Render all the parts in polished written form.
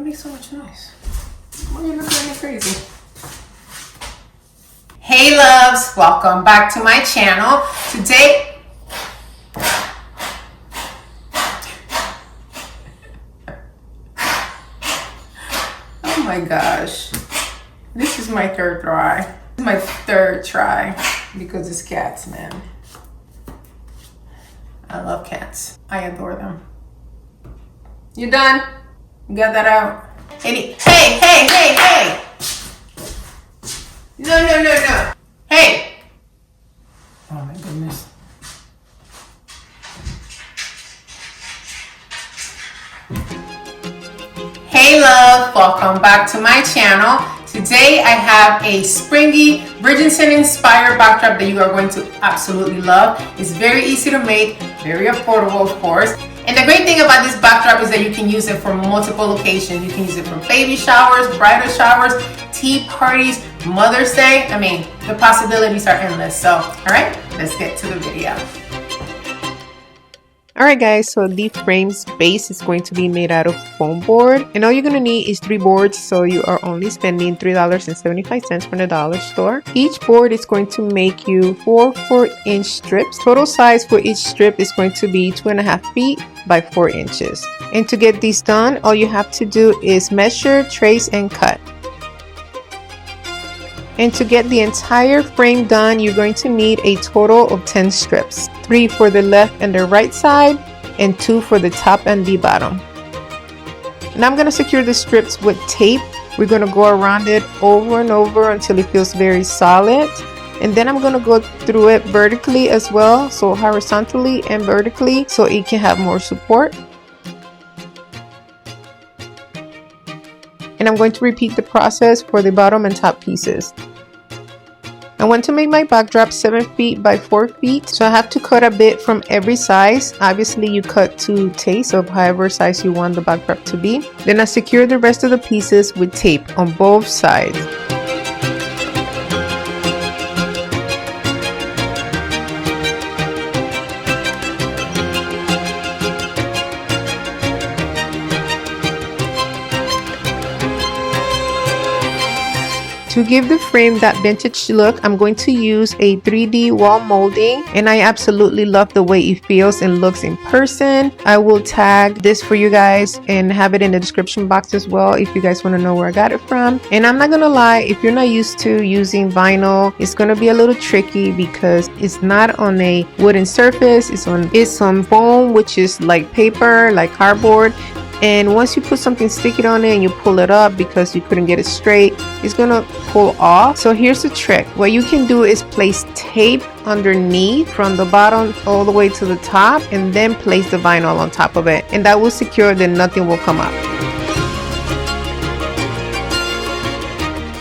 make so much noise? Why are you looking at me crazy? Hey loves, welcome back to my channel. Today, oh my gosh, this is my third try. This is my third try because it's cats, man. I love cats. I adore them. You done? You got that out? Hey! No. Hey! Oh my goodness. Hey love, welcome back to my channel. Today I have a springy Bridgerton inspired backdrop that you are going to absolutely love. It's very easy to make, very affordable of course. And the great thing about this backdrop is that you can use it for multiple occasions. You can use it for baby showers, bridal showers, tea parties, Mother's Day. I mean, the possibilities are endless. So, all right, let's get to the video. Alright guys, so the frame's base is going to be made out of foam board, and all you're going to need is 3 boards, so you are only spending $3.75 from the dollar store. Each board is going to make you 4 4-inch strips. Total size for each strip is going to be 2.5 feet by 4 inches. And to get these done, all you have to do is measure, trace, and cut. And to get the entire frame done, you're going to need a total of 10 strips. 3 for the left and the right side, and 2 for the top and the bottom. And I'm going to secure the strips with tape. We're going to go around it over and over until it feels very solid. And then I'm going to go through it vertically as well, so horizontally and vertically, so it can have more support. And I'm going to repeat the process for the bottom and top pieces. I want to make my backdrop 7 feet by 4 feet, so I have to cut a bit from every size. Obviously you cut to taste of however size you want the backdrop to be. Then I secure the rest of the pieces with tape on both sides. To give the frame that vintage look, I'm going to use a 3D wall molding, and I absolutely love the way it feels and looks in person. I will tag this for you guys and have it in the description box as well if you guys want to know where I got it from. And I'm not gonna lie, if you're not used to using vinyl, it's gonna be a little tricky because it's not on a wooden surface, it's on foam, which is like paper, like cardboard. And once you put something sticky on it and you pull it up because you couldn't get it straight, it's gonna pull off. So here's the trick. What you can do is place tape underneath from the bottom all the way to the top, and then place the vinyl on top of it, and that will secure that nothing will come up.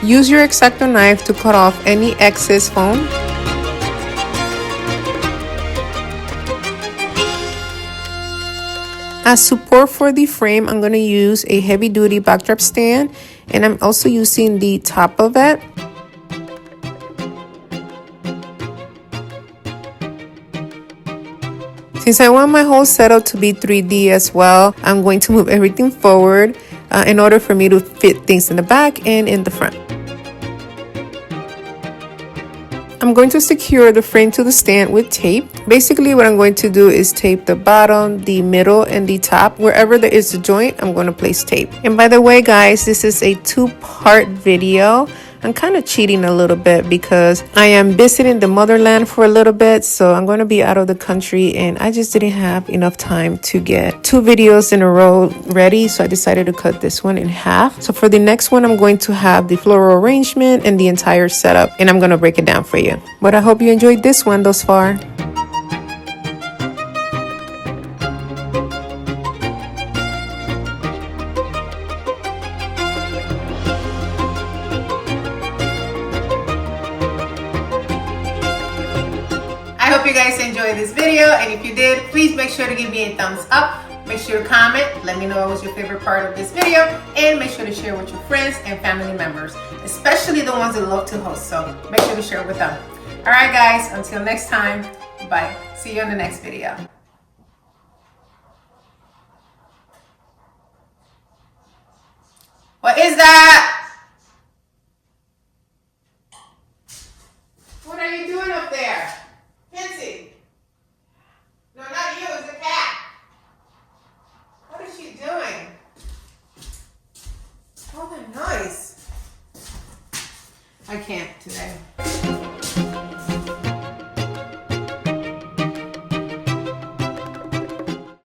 Use your X-Acto knife to cut off any excess foam. As support for the frame, I'm going to use a heavy duty backdrop stand, and I'm also using the top of it. Since I want my whole setup to be 3D as well, I'm going to move everything forward in order for me to fit things in the back and in the front. I'm going to secure the frame to the stand with tape. Basically what I'm going to do is tape the bottom, the middle, and the top. Wherever there is a joint, I'm going to place tape. And by the way guys, this is a 2-part video. I'm kind of cheating a little bit because I am visiting the motherland for a little bit, so I'm going to be out of the country and I just didn't have enough time to get 2 videos in a row ready, so I decided to cut this one in half. So for the next one, I'm going to have the floral arrangement and the entire setup, and I'm going to break it down for you. But I hope you enjoyed this one thus far. I hope you guys enjoyed this video, and if you did, please make sure to give me a thumbs up. Make sure to comment, let me know what was your favorite part of this video, and make sure to share with your friends and family members, especially the ones that love to host, so make sure to share it with them. Alright guys, until next time, bye. See you in the next video. What is that? What are you doing up there? Kinsey? No, not you, it's the cat. What is she doing? Oh, they're nice. I can't today.